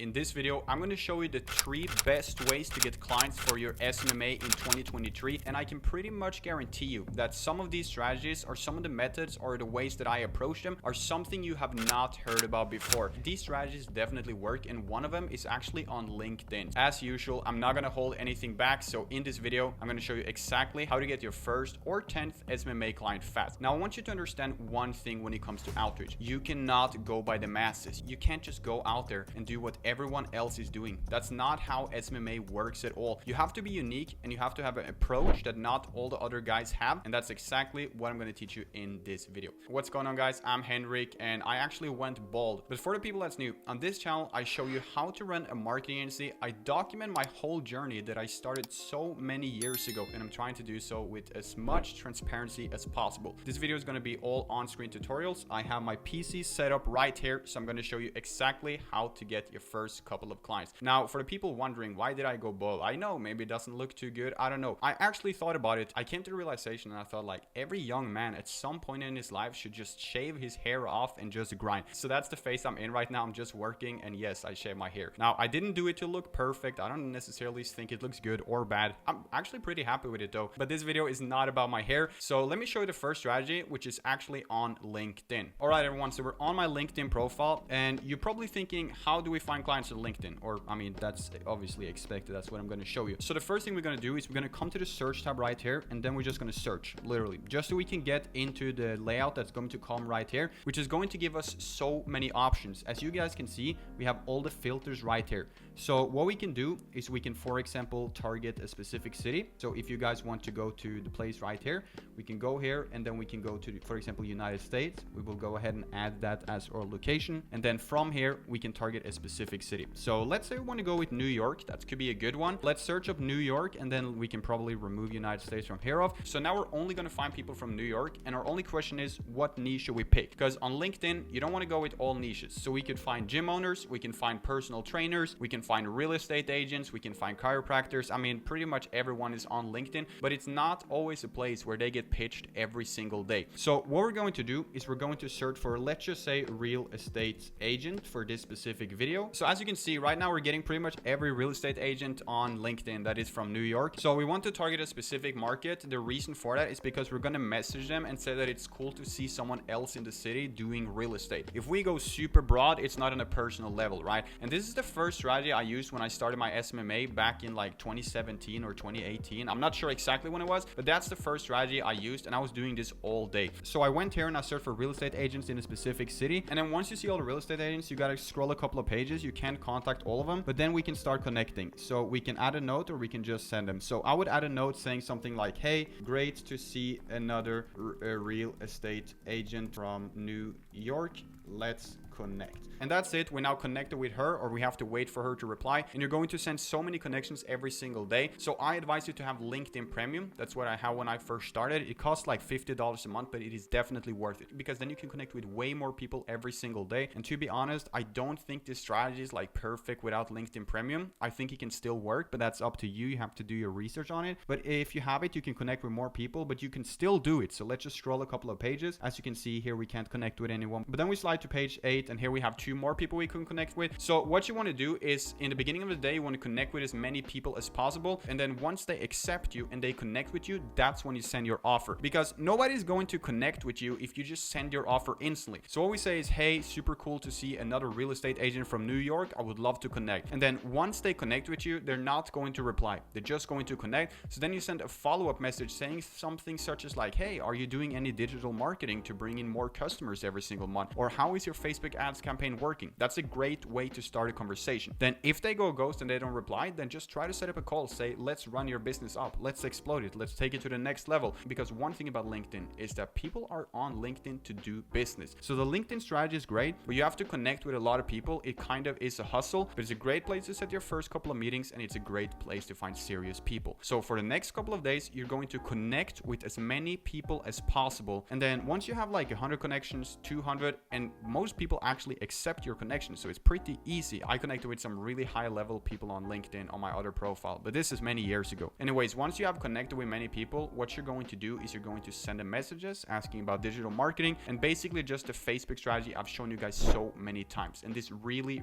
In this video, I'm going to show you the 3 best ways to get clients for your SMMA in 2023, and I can pretty much guarantee you that some of these strategies or some of the methods or the ways that I approach them are something you have not heard about before. These strategies definitely work, and one of them is actually on LinkedIn. As usual, I'm not going to hold anything back, so in this video, I'm going to show you exactly how to get your first or 10th SMMA client fast. Now, I want you to understand one thing when it comes to outreach. You cannot go by the masses. You can't just go out there and do what everyone else is doing. That's not how SMMA works at all. You have to be unique and you have to have an approach that not all the other guys have, and that's exactly what I'm going to teach you in this video. What's going on, guys? I'm Henrik, and I actually went bald. But for the people that's new, on this channel I show you how to run a marketing agency. I document my whole journey that I started so many years ago, and I'm trying to do so with as much transparency as possible. This video is going to be all on-screen tutorials. I have my PC set up right here, so I'm going to show you exactly how to get your first couple of clients. Now, for the people wondering, why did I go bald? I know maybe it doesn't look too good. I don't know. I actually thought about it. I came to the realization and I thought, like, every young man at some point in his life should just shave his hair off and just grind. So that's the phase I'm in right now. I'm just working, and yes, I shave my hair. Now, I didn't do it to look perfect. I don't necessarily think it looks good or bad. I'm actually pretty happy with it though. But this video is not about my hair. So let me show you the first strategy, which is actually on LinkedIn. All right, everyone. So we're on my LinkedIn profile, and you're probably thinking, how do we find clients on LinkedIn? Or, I mean, that's obviously expected. That's what I'm going to show you. So the first thing we're going to do is we're going to come to the search tab right here, and then we're just going to search, literally, just so we can get into the layout that's going to come right here, which is going to give us so many options. As you guys can see, we have all the filters right here. So what we can do is we can, for example, target a specific city. So if you guys want to go to the place right here, we can go here, and then we can go to, for example, United States. We will go ahead and add that as our location, and then from here we can target a specific city. So let's say we want to go with New York. That could be a good one. Let's search up New York, and then we can probably remove United States from here off. So now we're only going to find people from New York, and our only question is, what niche should we pick? Because on LinkedIn, you don't want to go with all niches. So we could find gym owners, we can find personal trainers, we can find real estate agents, we can find chiropractors. I mean, pretty much everyone is on LinkedIn, but it's not always a place where they get pitched every single day. So what we're going to do is we're going to search for, let's just say, real estate agent for this specific video. So as you can see right now, we're getting pretty much every real estate agent on LinkedIn that is from New York. So we want to target a specific market. The reason for that is because we're going to message them and say that it's cool to see someone else in the city doing real estate. If we go super broad, it's not on a personal level, right? And this is the first strategy I used when I started my SMMA back in like 2017 or 2018. I'm not sure exactly when it was, but that's the first strategy I used, and I was doing this all day. So I went here and I searched for real estate agents in a specific city, and then once you see all the real estate agents, you got to scroll a couple of pages. You can't contact all of them, but then we can start connecting. So we can add a note, or we can just send them. So I would add a note saying something like, hey, great to see another real estate agent from New York. Let's connect. And that's it. We're now connected with her, or we have to wait for her to reply. And you're going to send so many connections every single day. So I advise you to have LinkedIn Premium. That's what I had when I first started. It costs like $50 a month, but it is definitely worth it, because then you can connect with way more people every single day. And to be honest, I don't think this strategy is like perfect without LinkedIn Premium. I think it can still work, but that's up to you. You have to do your research on it. But if you have it, you can connect with more people, but you can still do it. So let's just scroll a couple of pages. As you can see here, we can't connect with anyone, but then we slide to page 8, and here we have 2 more people we can connect with. So what you want to do is, in the beginning of the day, you want to connect with as many people as possible, and then once they accept you and they connect with you, that's when you send your offer, because nobody's going to connect with you if you just send your offer instantly. So what we say is, hey, super cool to see another real estate agent from New York. I would love to connect. And then once they connect with you, they're not going to reply. They're just going to connect. So then you send a follow-up message saying something such as like, hey, are you doing any digital marketing to bring in more customers every single month? Or how is your Facebook ads campaign working? That's a great way to start a conversation. Then if they go ghost and they don't reply, then just try to set up a call. Say, let's run your business up. Let's explode it. Let's take it to the next level. Because one thing about LinkedIn is that people are on LinkedIn to do business. So the LinkedIn strategy is great, but you have to connect with a lot of people. It kind of is a hustle, but it's a great place to set your first couple of meetings, and it's a great place to find serious people. So for the next couple of days, you're going to connect with as many people as possible. And then once you have like 100 connections, 200, and most people they'll actually accept your connection. So it's pretty easy. I connected with some really high level people on LinkedIn on my other profile, but this is many years ago. Anyways, once you have connected with many people, what you're going to do is you're going to send them messages asking about digital marketing and basically just the Facebook strategy I've shown you guys so many times. And this really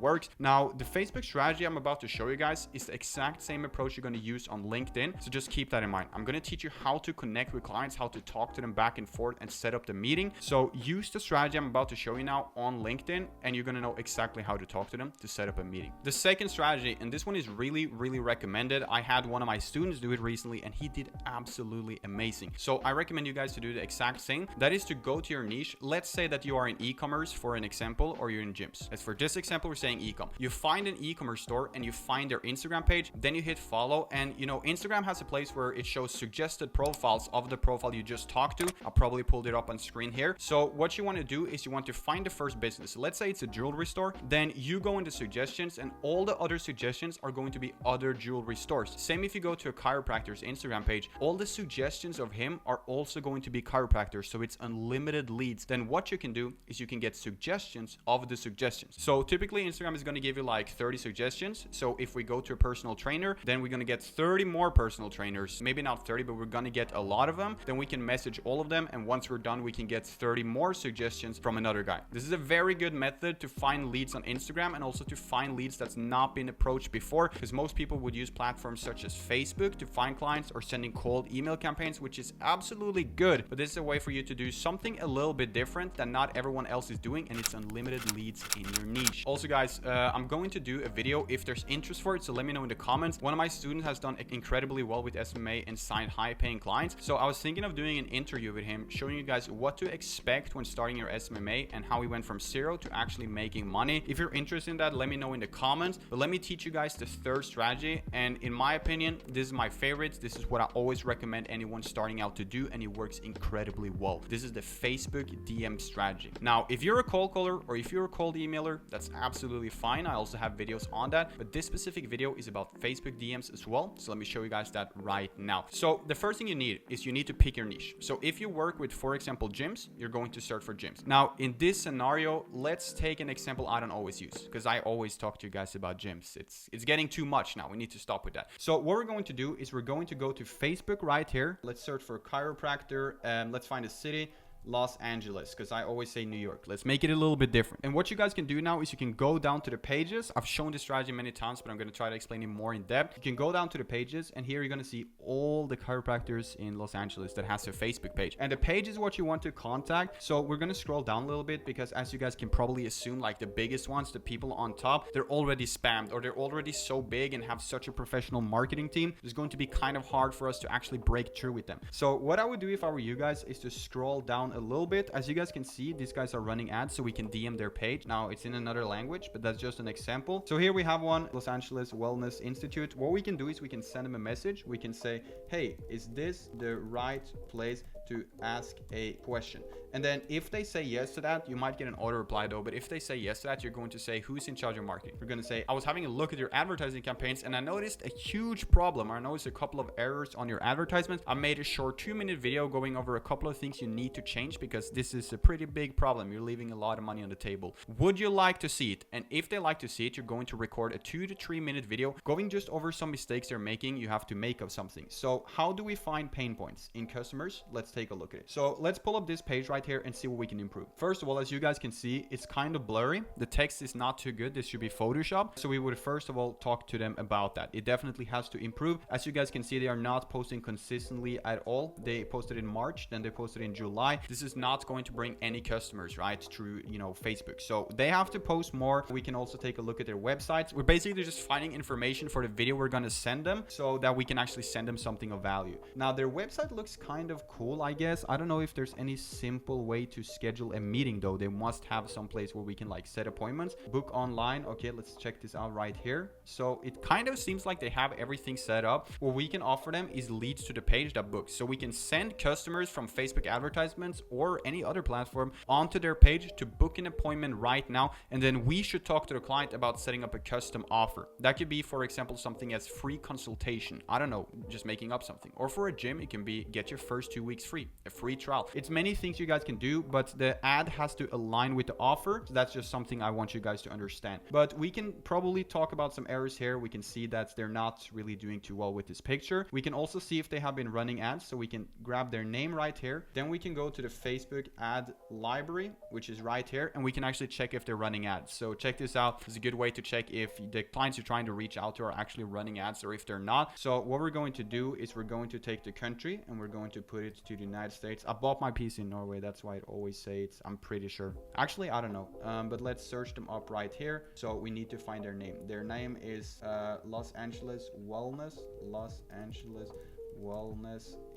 works. Now, the Facebook strategy I'm about to show you guys is the exact same approach you're going to use on LinkedIn. So just keep that in mind. I'm going to teach you how to connect with clients, how to talk to them back and forth and set up the meeting. So use the strategy I'm about to show you now on LinkedIn, and you're going to know exactly how to talk to them to set up a meeting. The second strategy, and this one is really recommended. I had one of my students do it recently and he did absolutely amazing. So I recommend you guys to do the exact same. That is to go to your niche. Let's say that you are in e-commerce for an example, or you're in gyms. As for this example, we're saying e-com. You find an e-commerce store and you find their Instagram page, then you hit follow, and you know, Instagram has a place where it shows suggested profiles of the profile you just talked to. I'll probably pull it up on screen here. So what you want to do is you want to find the first business. Let's say it's a jewelry store. Then you go into suggestions and all the other suggestions are going to be other jewelry stores. Same if you go to a chiropractor's Instagram page, all the suggestions of him are also going to be chiropractors. So it's unlimited leads. Then what you can do is you can get suggestions of the suggestions. So typically Instagram is going to give you like 30 suggestions. So if we go to a personal trainer, then we're going to get 30 more personal trainers. Maybe not 30, but we're going to get a lot of them. Then we can message all of them. And once we're done, we can get 30 more suggestions from another guy. This is a very good method to find leads on Instagram and also to find leads that's not been approached before, because most people would use platforms such as Facebook to find clients or sending cold email campaigns, which is absolutely good. But this is a way for you to do something a little bit different that not everyone else is doing, and it's unlimited leads in your niche. Also guys, I'm going to do a video if there's interest for it, so let me know in the comments. One of my students has done incredibly well with SMMA and signed high paying clients. So I was thinking of doing an interview with him, showing you guys what to expect when starting your SMMA and how he went from zero to actually making money. If you're interested in that, let me know in the comments. But let me teach you guys the third strategy, and in my opinion, this is my favorite. This is what I always recommend anyone starting out to do, and it works incredibly well. This is the Facebook DM strategy. Now, if you're a cold caller or if you're a cold emailer, that's absolutely fine. I also have videos on that, but this specific video is about Facebook DMs as well. So let me show you guys that right now. So the first thing you need is you need to pick your niche. So if you work with, for example, gyms, you're going to search for gyms. Now, in this scenario, let's take an example I don't always use, because I always talk to you guys about gyms. It's getting too much now. We need to stop with that. So what we're going to do is we're going to go to Facebook right here. Let's search for chiropractor and let's find a city. Los Angeles, because I always say New York. Let's make it a little bit different. And what you guys can do now is you can go down to the pages. I've shown this strategy many times, but I'm going to try to explain it more in depth. You can go down to the pages, and here you're going to see all the chiropractors in Los Angeles that has a Facebook page. And the page is what you want to contact. So we're going to scroll down a little bit, because as you guys can probably assume, like the biggest ones, the people on top, they're already spammed, or they're already so big and have such a professional marketing team. It's going to be kind of hard for us to actually break through with them. So what I would do if I were you guys is to scroll down a little bit. As you guys can see, these guys are running ads, so we can DM their page. Now it's in another language, but that's just an example. So here we have one, Los Angeles Wellness Institute. What we can do is we can send them a message. We can say, hey, is this the right place to ask a question? And then if they say yes to that, you might get an auto reply though, but if they say yes to that, you're going to say, who's in charge of marketing? You're going to say, I was having a look at your advertising campaigns and I noticed a huge problem. I noticed a couple of errors on your advertisements. I made a short 2-minute video going over a couple of things you need to change, because this is a pretty big problem. You're leaving a lot of money on the table. Would you like to see it? And if they like to see it, you're going to record a 2 to 3 minute video going just over some mistakes they're making you have to make of something. So how do we find pain points in customers? Let's take a look at it. So let's pull up this page right here and see what we can improve. First of all, as you guys can see, it's kind of blurry. The text is not too good. This should be Photoshop. So we would first of all talk to them about that. It definitely has to improve. As you guys can see, they are not posting consistently at all. They posted in March, then they posted in July. This is not going to bring any customers, right, through, you know, Facebook. So they have to post more. We can also take a look at their websites. We're basically just finding information for the video we're going to send them so that we can actually send them something of value. Now, their website looks kind of cool, I guess. I don't know if there's any simple way to schedule a meeting though. They must have some place where we can like set appointments, book online. Okay, let's check this out right here. So it kind of seems like they have everything set up. What we can offer them is leads to the page that books. So we can send customers from Facebook advertisements or any other platform onto their page to book an appointment right now, and then we should talk to the client about setting up a custom offer. That could be, for example, something as free consultation. I don't know, just making up something. Or for a gym, it can be get your first 2 weeks free, a free trial. It's many things you guys can do, but the ad has to align with the offer. So that's just something I want you guys to understand. But we can probably talk about some errors here. We can see that they're not really doing too well with this picture. We can also see if they have been running ads. So we can grab their name right here. Then we can go to the Facebook ad library, which is right here, and we can actually check if they're running ads. So check this out. It's a good way to check if the clients you're trying to reach out to are actually running ads or if they're not. So what we're going to do is we're going to take the country and we're going to put it to the United States. I bought my PC in Norway. That's why it always say it's, I'm pretty sure. Actually, I don't know. But let's search them up right here. So we need to find their name. Their name is Los Angeles Wellness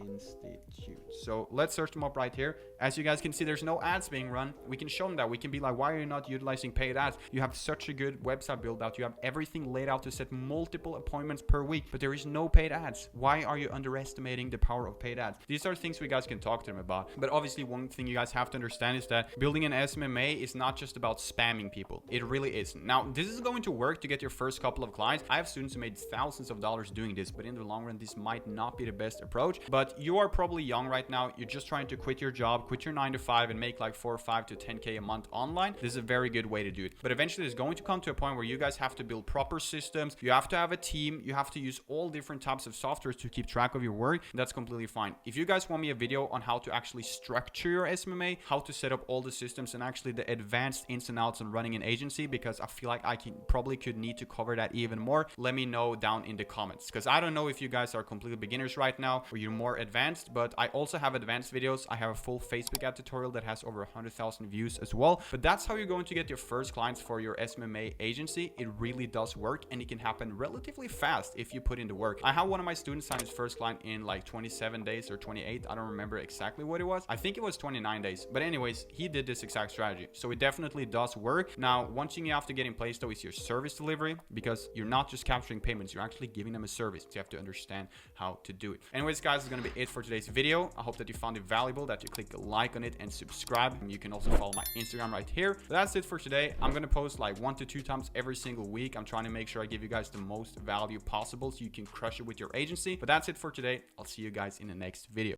Institute. So let's search them up right here. As you guys can see, there's no ads being run. We can show them that. We can be like, why are you not utilizing paid ads? You have such a good website build out. You have everything laid out to set multiple appointments per week, but there is no paid ads. Why are you underestimating the power of paid ads? These are things we guys can talk to them about. But obviously, one thing you guys have to understand is that building an SMMA is not just about spamming people. It really isn't. Now, this is going to work to get your first couple of clients. I have students who made thousands of dollars doing this, but in the long run, this might not be the best approach. But you are probably young right now. You're just trying to quit your job, quit your 9 to 5 and make like 4 or 5 to 10K a month online. This is a very good way to do it. But eventually there's going to come to a point where you guys have to build proper systems. You have to have a team. You have to use all different types of softwares to keep track of your work. That's completely fine. If you guys want me a video on how to actually structure your SMMA, how to set up all the systems and actually the advanced ins and outs on running an agency, because I feel like I could need to cover that even more, let me know down in the comments. Because I don't know if you guys are completely beginners right now or you're more advanced, but I also have advanced videos. I have a full Facebook ad tutorial that has over 100,000 views as well. But that's how you're going to get your first clients for your SMMA agency. It really does work and it can happen relatively fast if you put in the work. I had one of my students sign his first client in like 27 days or 28. I don't remember exactly what it was. I think it was 29 days. But anyways, he did this exact strategy. So it definitely does work. Now, one thing you have to get in place though is your service delivery, because you're not just capturing payments, you're actually giving them a service. So you have to understand how to do it. Anyways, guys, it's going to be it for today's video. I hope that you found it valuable, that you click a like on it and subscribe. And you can also follow my Instagram right here. But that's it for today. I'm going to post like 1 to 2 times every single week. I'm trying to make sure I give you guys the most value possible so you can crush it with your agency. But that's it for today. I'll see you guys in the next video.